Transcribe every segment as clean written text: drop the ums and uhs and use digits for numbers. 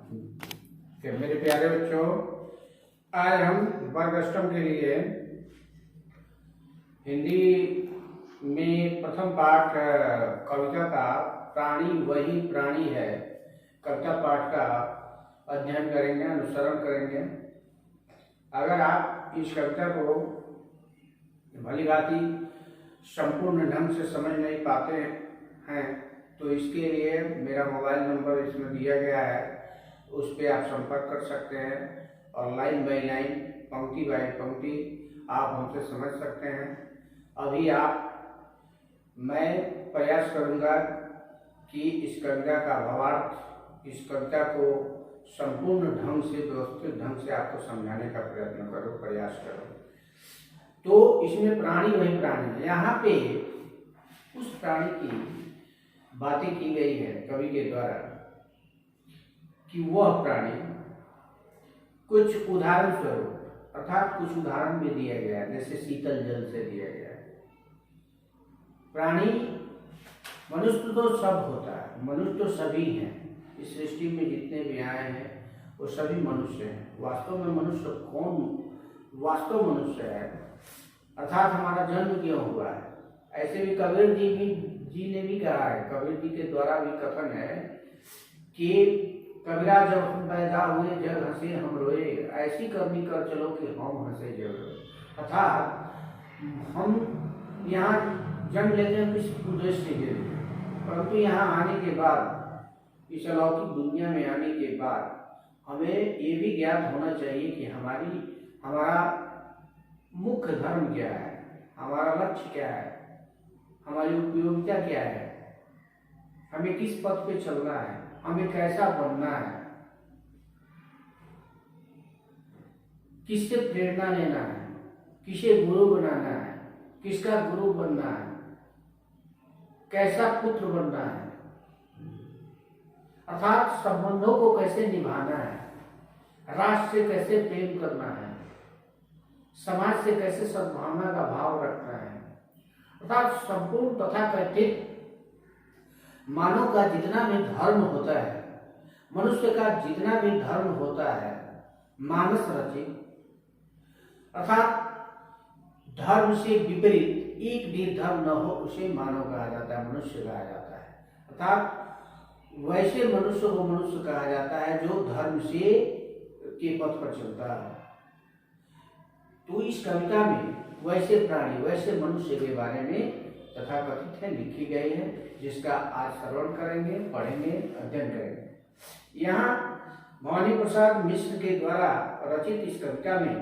कि मेरे प्यारे बच्चों, आज हम वर्ग अष्टम के लिए हिंदी में प्रथम पाठ कविता का प्राणी वही प्राणी है कविता पाठ का अध्ययन करेंगे, अनुसरण करेंगे। अगर आप इस कविता को भलीभांति संपूर्ण ढंग से समझ नहीं पाते हैं तो इसके लिए मेरा मोबाइल नंबर इसमें दिया गया है, उस पर आप संपर्क कर सकते हैं और लाइन बाई लाइन, पंक्ति बाई पंक्ति आप हमसे समझ सकते हैं। अभी मैं प्रयास करूंगा कि इस कविता का भावार्थ, इस कविता को संपूर्ण ढंग से, व्यवस्थित ढंग से आपको समझाने का प्रयास करो। तो इसमें प्राणी वही प्राणी है। यहाँ पे उस प्राणी की बातें की गई है कवि के द्वारा कि वह प्राणी कुछ उदाहरण स्वरूप, अर्थात कुछ उदाहरण भी दिया गया है, जैसे शीतल जल से दिया गया है। प्राणी, मनुष्य तो सब होता है, मनुष्य तो सभी हैं, इस सृष्टि में जितने भी आए हैं वो सभी मनुष्य हैं। वास्तव में मनुष्य कौन वास्तव मनुष्य है, अर्थात हमारा जन्म क्यों हुआ है, ऐसे भी कबीर जी ने भी कहा है, कबीर जी के द्वारा भी कथन है कि कबीरा जब हम पैदा हुए जग हंसे हम रोए, ऐसी करनी कर चलो कि हम हंसे जग रोए। अर्थात हम यहाँ जन्म लेते हैं किस उद्देश्य के लिए, परंतु यहाँ आने के बाद, इस अलौकिक दुनिया में आने के बाद हमें ये भी ज्ञात होना चाहिए कि हमारा मुख्य धर्म क्या है, हमारा लक्ष्य क्या है, हमारी उपयोगिता क्या है, हमें किस पथ पे चलना है, हमें कैसा बनना है, किससे प्रेरणा लेना है, किसे गुरु बनाना है, किसका गुरु बनना है, कैसा पुत्र बनना है, अर्थात संबंधों को कैसे निभाना है, राष्ट्र से कैसे प्रेम करना है, समाज से कैसे सद्भावना का भाव रखना है। अर्थात संपूर्ण तथाकथित मानव का जितना भी धर्म होता है, मनुष्य का जितना भी धर्म होता है, मानस रचित, अर्थात धर्म से विपरीत एक भी धर्म न हो उसे मानव कहा जाता है, मनुष्य कहा जाता है। अर्थात वैसे मनुष्य को मनुष्य कहा जाता है जो धर्म से के पथ पर चलता है। तो इस कविता में वैसे प्राणी, वैसे मनुष्य के बारे में तथाकथित है, लिखी गई है, जिसका आज श्रवण करेंगे, पढ़ेंगे, अध्ययन करेंगे। यहाँ भवानी प्रसाद मिश्र के द्वारा रचित इस कविता में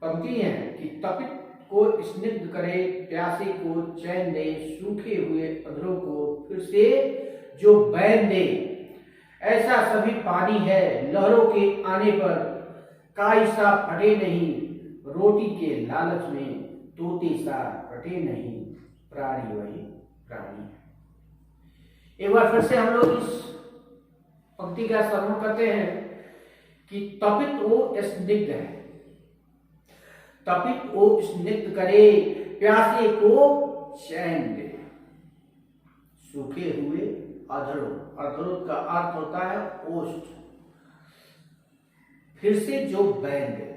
पंक्ति है कि तपित को स्निग्ध करे, प्यासे को चैन दे, सूखे हुए अधरों को फिर से जो बैन दे, ऐसा सभी पानी है, लहरों के आने पर काई सा फटे नहीं, रोटी के लालच में तोते सा फटे नहीं, प्राणी वही प्राणी है। एक बार फिर से हम लोग इस पंक्ति का श्रवण करते हैं कि तपित वो स्निग्ध है, तपित वो स्निग्ध करे, प्यासे को चैन दे, सूखे हुए अधरों, अधरों का अर्थ होता है ओष्ठ, फिर से जो बैन दे,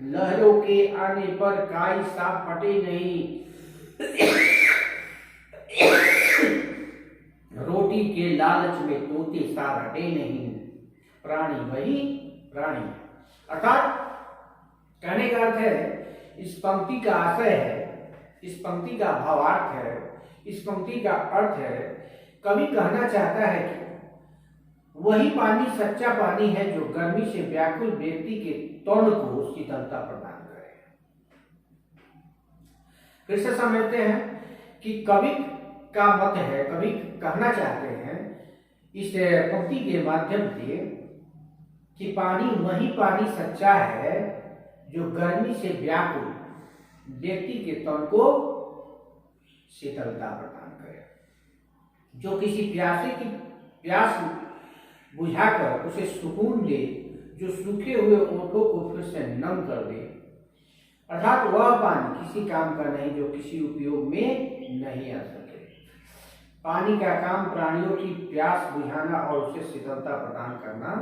लहरों के आने पर काई सा फटे नहीं, रोटी के लालच में तोते सा हटे नहीं, प्राणी वही प्राणी है। अर्थात कहने का अर्थ है, इस पंक्ति का आशय है, इस पंक्ति का भावार्थ है, इस पंक्ति का अर्थ है, कवि कहना चाहता है कि वही पानी सच्चा पानी है जो गर्मी से व्याकुल व्यक्ति के तन को शीतलता प्रदान करे। फिर से समझते हैं कि कवि का मत है, कवि कहना चाहते हैं इस पंक्ति के माध्यम से कि पानी वही पानी सच्चा है जो गर्मी से व्याकुल व्यक्ति के तन को शीतलता प्रदान करे, जो किसी प्यासे की प्यास बुझाकर उसे सुकून दे, जो सूखे हुए ओठों को फिर से नम कर दे। अर्थात वह पानी किसी काम का नहीं जो किसी उपयोग में नहीं आ सके। पानी का काम प्राणियों की प्यास बुझाना और उसे शीतलता प्रदान करना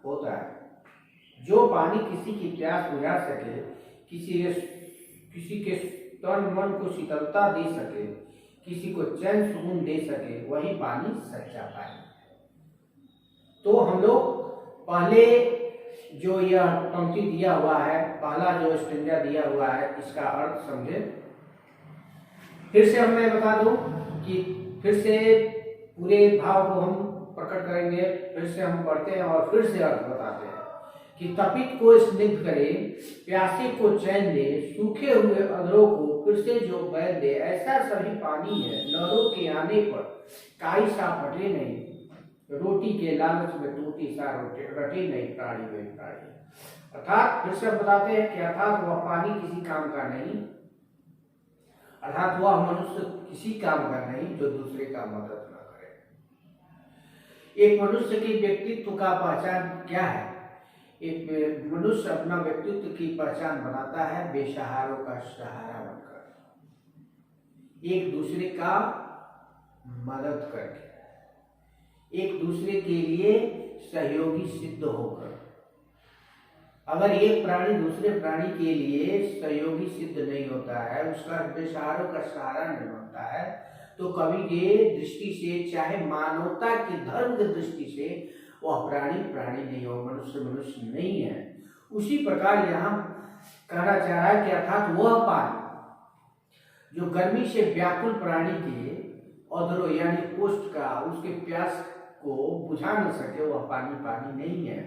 होता है। जो पानी किसी की प्यास बुझा सके, किसी के तन मन को शीतलता दे सके, किसी को चैन सुकून दे सके, वही पानी सच्चा पानी है। तो हम लोग पहले जो यह पंक्ति दिया हुआ है, पहला जो स्टेंजा दिया हुआ है, इसका अर्थ समझे। फिर से मैं बता दूं कि फिर से पूरे भाव को हम प्रकट करेंगे, फिर से हम पढ़ते हैं और फिर से अर्थ बताते हैं कि तपित को स्निग्ध करे, प्यासे को चैन दे, सूखे हुए अधरों को फिर से जो बैल दे, ऐसा सभी पानी है। लहरों के आने पर काई सा फटे नहीं, रोटी के लालच में टूटी सा रटे नहीं प्राणी में प्राणी। अर्थात फिर से बताते हैं कि अर्थात वह पानी किसी काम का नहीं, अर्थात वह मनुष्य किसी काम का नहीं जो दूसरे का मदद न करे। एक मनुष्य की व्यक्तित्व का पहचान क्या है? एक मनुष्य अपना व्यक्तित्व की पहचान बनाता है बेसहारों का सहारा बनकर, एक दूसरे का मदद करके, एक दूसरे के लिए सहयोगी सिद्ध होकर। अगर एक प्राणी दूसरे प्राणी के लिए सहयोगी सिद्ध नहीं होता है, उसका बेसहारों का सहारा नहीं बनता है, तो कवि के दृष्टि से, चाहे मानवता के धर्म की दृष्टि से, वह प्राणी प्राणी नहीं हो, मनुष्य मनुष्य नहीं है। उसी प्रकार यहाँ कहना चाह रहा है कि अर्थात वह पानी जो गर्मी से व्याकुल प्राणी के अधरों यानी कोष्ठ का, उसके प्यास को बुझा न सके, वह पानी पानी नहीं है।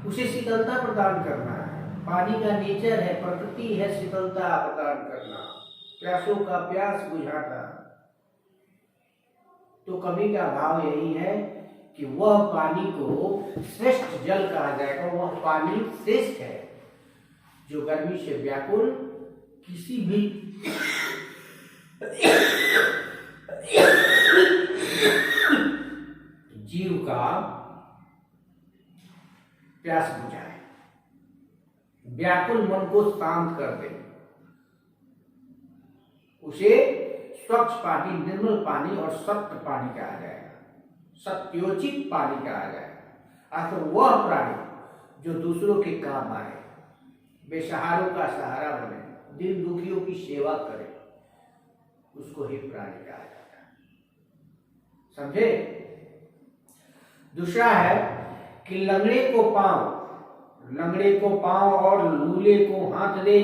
उसे शीतलता प्रदान करना है, पानी का नेचर है, प्रकृति है शीतलता प्रदान करना, प्यासों का प्यास बुझाना। तो कवि का भाव यही है कि वह पानी को श्रेष्ठ जल कहा जाएगा, वह पानी श्रेष्ठ है जो गर्मी से व्याकुल किसी भी जीव का प्यास बुझाए, व्याकुल मन को शांत कर दे, उसे स्वच्छ पानी, निर्मल पानी और सत्य पानी कहा जाएगा, सत्योचित पानी कहा जाएगा। अर्थात वह प्राणी जो दूसरों के काम आए, बेसहारों का सहारा बने, दिन दुखियों की सेवा करे, उसको ही प्राणी कहा जाता है। समझे? दूसरा है कि लंगड़े को पांव और लूले को हाथ दे,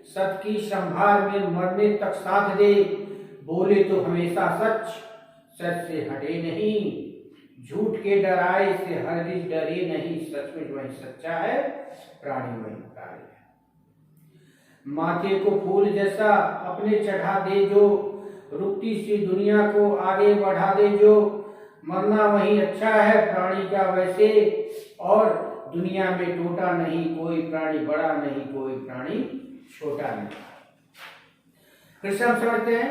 सत की संभार में मरने तक साथ दे, बोले तो हमेशा सच, सच से हटे नहीं, झूठ के डराए से हरगिज डरे नहीं, सचमुच वही सच्चा है, प्राणी वही प्राणी है। माथे को फूल जैसा अपने चढ़ा दे जो, रुकती सी दुनिया को आगे बढ़ा दे जो, मरना वही अच्छा है प्राणी का वैसे, और दुनिया में टूटा नहीं कोई प्राणी बड़ा नहीं, कोई प्राणी छोटा नहीं। फिर से हम समझते हैं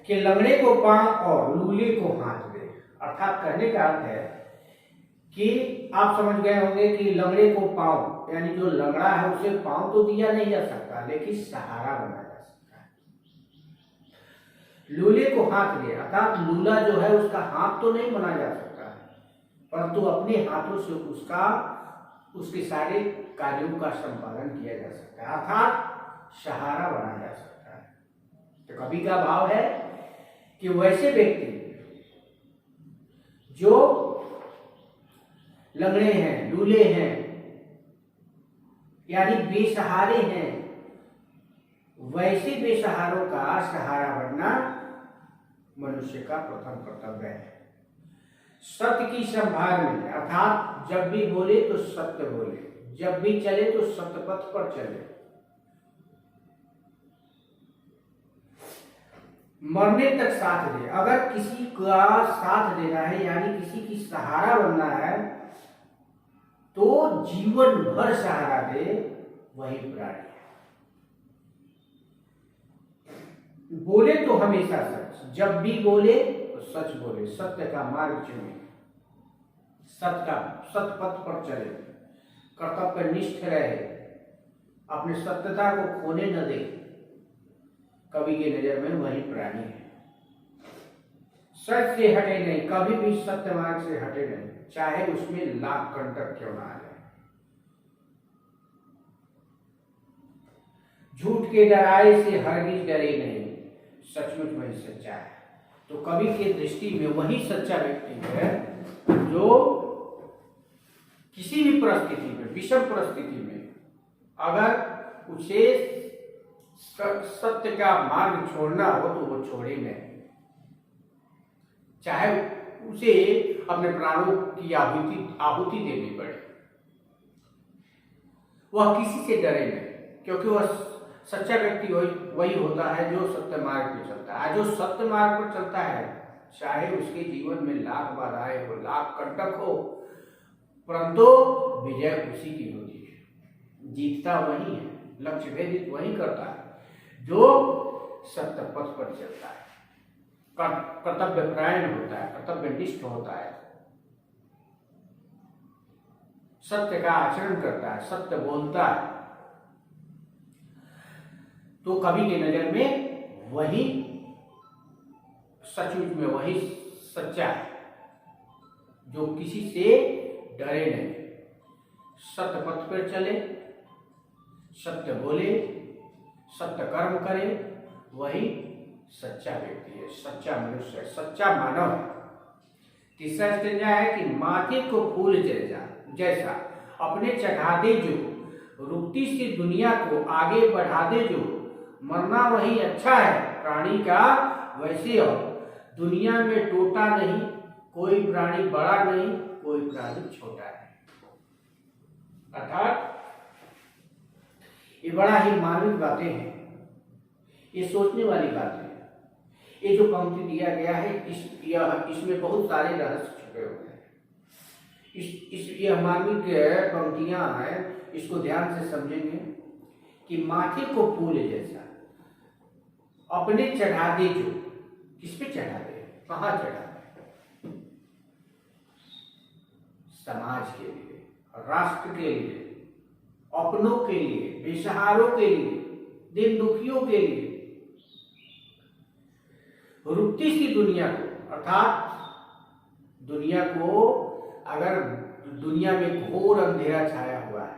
कि लंगड़े को पांव और लूले को हाथ दे, अर्थात कहने का अर्थ है कि आप समझ गए होंगे कि लंगड़े को पांव यानी जो लंगड़ा है उसे पांव तो दिया नहीं जा सकता, लेकिन सहारा बनाया जा सकता है। लूले को हाथ दे, अर्थात लूला जो है उसका हाथ तो नहीं बना जा सकता है, परंतु अपने हाथों से उसके सारे कार्यों का संपादन किया जा सकता है, अर्थात सहारा बनाया जा सकता है। तो कवि का भाव है कि वैसे व्यक्ति जो लंगड़े हैं, लूले हैं, यानी बेसहारे हैं, वैसे बेसहारों का सहारा बनना मनुष्य का प्रथम कर्तव्य है। सत्य की संभार में, अर्थात जब भी बोले तो सत्य बोले, जब भी चले तो सत्य पथ पर चले, मरने तक साथ दे। अगर किसी का साथ देना है यानी किसी की सहारा बनना है तो जीवन भर सहारा दे, वही प्राणी है। बोले तो हमेशा सच, जब भी बोले तो सच बोले, सत्य का मार्ग चुने, सत्य पथ पर चले, कर्तव्य निष्ठ रहे, अपने सत्यता को खोने न दे। कवि के नजर में वही प्राणी है। सच से हटे नहीं, कभी भी सत्य मार्ग से हटे नहीं, चाहे उसमें लाख कंटक क्यों ना आ जाए। झूठ के डराए से हरगिज डरे नहीं, सचमुच वही सच्चा है। तो कवि की दृष्टि में वही सच्चा व्यक्ति है जो किसी भी परिस्थिति में, विषम परिस्थिति में, अगर उसे सत्य का मार्ग छोड़ना हो तो वो छोड़े नहीं, चाहे उसे अपने प्राणों की आहुति देनी पड़े, वह किसी से डरे नहीं, क्योंकि वह सच्चा व्यक्ति वही होता है जो सत्य मार्ग पर चलता है। जो सत्य मार्ग पर चलता है, चाहे उसके जीवन में लाख बाधाएं हो, लाख कंटक हो, परंतु विजय उसी की होती है। जीतता वही है, लक्ष्य भेदित वही करता है जो सत्य पथ पर चलता है, कर्तव्य परायण होता है, कर्तव्यनिष्ठ होता है, सत्य का आचरण करता है, सत्य बोलता है। तो कवि के नजर में वही सचमुच में वही सच्चा है जो किसी से डरे नहीं, सत्य पथ पर चले, सत्य बोले, सत्य कर्म करे, वही सच्चा व्यक्ति है, सच्चा मनुष्य है, सच्चा मानव है। तीसरा स्टेंजा है कि माथे को फूल जैसा अपने चढ़ा दे जो, रुकती सी दुनिया को आगे बढ़ा दे जो, मरना वही अच्छा है प्राणी का वैसे हो, दुनिया में टोटा नहीं, कोई प्राणी बड़ा नहीं, कोई प्राणी छोटा नहीं। अर्थात ये बड़ा ही मानविक बातें हैं, ये सोचने वाली बातें हैं। ये जो पंक्ति दिया गया है इसमें बहुत सारे रहस्य छुपे हुए हैं। ये मानविक पंक्तियां हैं, इसको ध्यान से समझेंगे कि माथे को फूल जैसा अपने चढ़ा दे जो, किस पे चढ़ा दे, कहाँ चढ़ा दे, समाज के लिए, राष्ट्र के लिए, अपनों के लिए, बेसहारों के लिए, दिन दुखियों के लिए, रुकती सी दुनिया को, अर्थात दुनिया को, अगर दुनिया में घोर अंधेरा छाया हुआ है,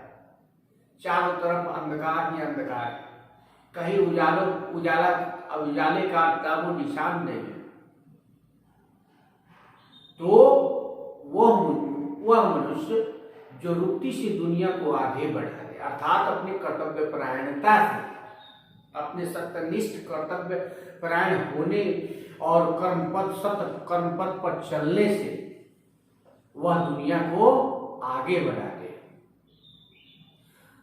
चारों तरफ अंधकार ही अंधकार है, कहीं उजाले का नामो निशान नहीं है, तो वह मनुष्य जो रुकती सी दुनिया को आगे बढ़ा दे, अर्थात अपने कर्तव्य परायणता से, अपने सत्यनिष्ठ कर्तव्य परायण होने और सत्य कर्मपथ पर चलने से वह दुनिया को आगे बढ़ा दे।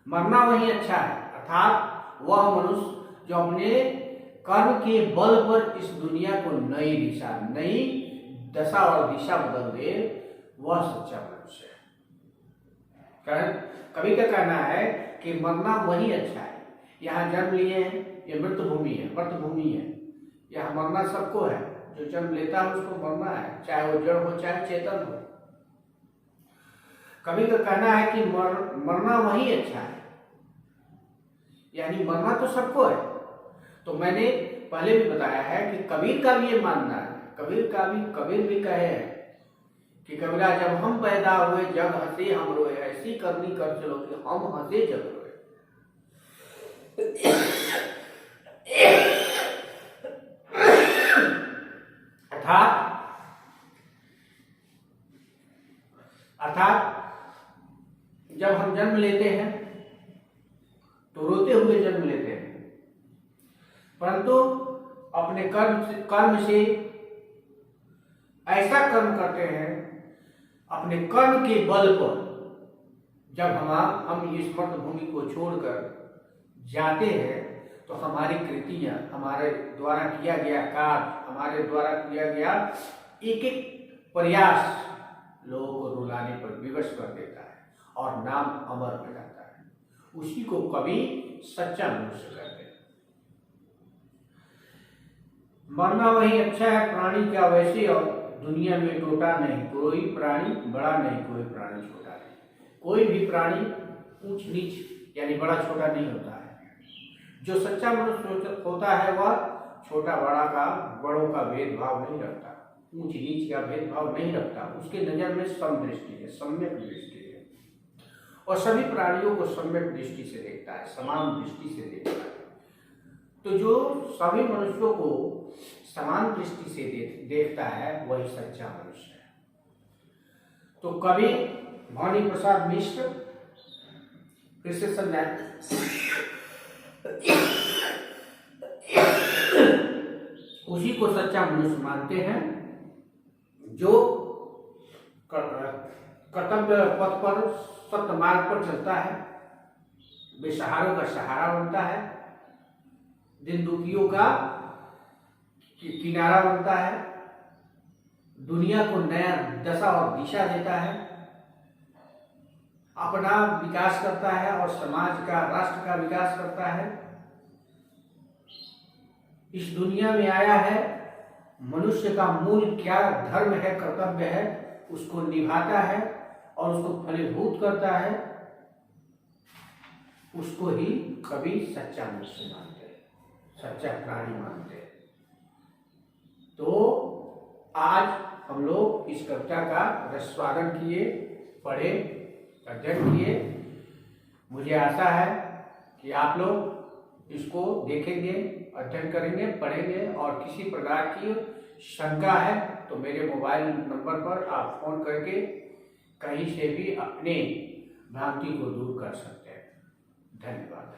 मरना वही अच्छा है, अर्थात वह मनुष्य जो अपने कर्म के बल पर इस दुनिया को नई दिशा, नई दशा और दिशा बदल दे, वह सच्चा मनुष्य है। कवि का कहना है कि मरना वही अच्छा है। यहाँ जन्म लिए हैं, ये मृत्यु भूमि है, मृत्यु भूमि है, यहाँ मरना सबको है, जो जन्म लेता है उसको मरना है, चाहे वो जड़ हो चाहे चेतन हो। कवि का कहना है कि मरना वही अच्छा है, यानी मरना तो सबको है। तो मैंने पहले भी बताया है कि कबीर का भी ये मानना है, कबीर भी कहे हैं कि कबीरा जब हम पैदा हुए जग हंसे हम रोए, ऐसी करनी कर चलो कि हम हंसे जग रोए। अर्थात जब हम जन्म लेते हैं तो रोते हुए जन्म लेते हैं, परंतु अपने कर्म से ऐसा कर्म करते हैं, अपने कर्म के बल पर जब हम इस मर्त भूमि को छोड़कर जाते हैं तो हमारी कृतियां, हमारे द्वारा किया गया कार्य, हमारे द्वारा किया गया एक एक प्रयास लोगों को रुलाने पर विवश कर देता है और नाम अमर हो जाता है। उसी को कवि सच्चा मनुष्य कहते हैं। मरना वही अच्छा है प्राणी का वैसे, और दुनिया में टोटा नहीं, कोई प्राणी बड़ा नहीं, कोई प्राणी छोटा नहीं। कोई भी प्राणी ऊंच नीच यानी बड़ा छोटा नहीं होता है। जो सच्चा मनुष्य होता है वह छोटा बड़ा का, बड़ों का भेदभाव नहीं रखता, ऊंच नीच का भेदभाव नहीं रखता, उसके नज़र में समदृष्टि है, सम्यक दृष्टि है, और सभी प्राणियों को सम्यक दृष्टि से देखता है, समान दृष्टि से देखता है। तो जो सभी मनुष्यों को समान दृष्टि से देखता है वही सच्चा मनुष्य है। तो कवि भवानी प्रसाद मिश्र फिर से समझाएं, उसी को सच्चा मनुष्य मानते हैं जो कर्तव्य पथ पर सत्य मार्ग पर चलता है, बेसहारों का सहारा बनता है, दिन दुखियों का किनारा बनता है, दुनिया को नया दशा और दिशा देता है, अपना विकास करता है और समाज का, राष्ट्र का विकास करता है। इस दुनिया में आया है, मनुष्य का मूल क्या धर्म है, कर्तव्य है, उसको निभाता है और उसको फलीभूत करता है, उसको ही कवि सच्चा मनुष्य मानते हैं, सच्चा प्राणी मानते हैं। तो आज हम लोग इस कविता का रसस्वादन किए, पढ़े, अध्ययन किए। मुझे आशा है कि आप लोग इसको देखेंगे, अध्ययन करेंगे, पढ़ेंगे, और किसी प्रकार की शंका है तो मेरे मोबाइल नंबर पर आप फोन करके कहीं से भी अपने भ्रांति को दूर कर सकते हैं। धन्यवाद।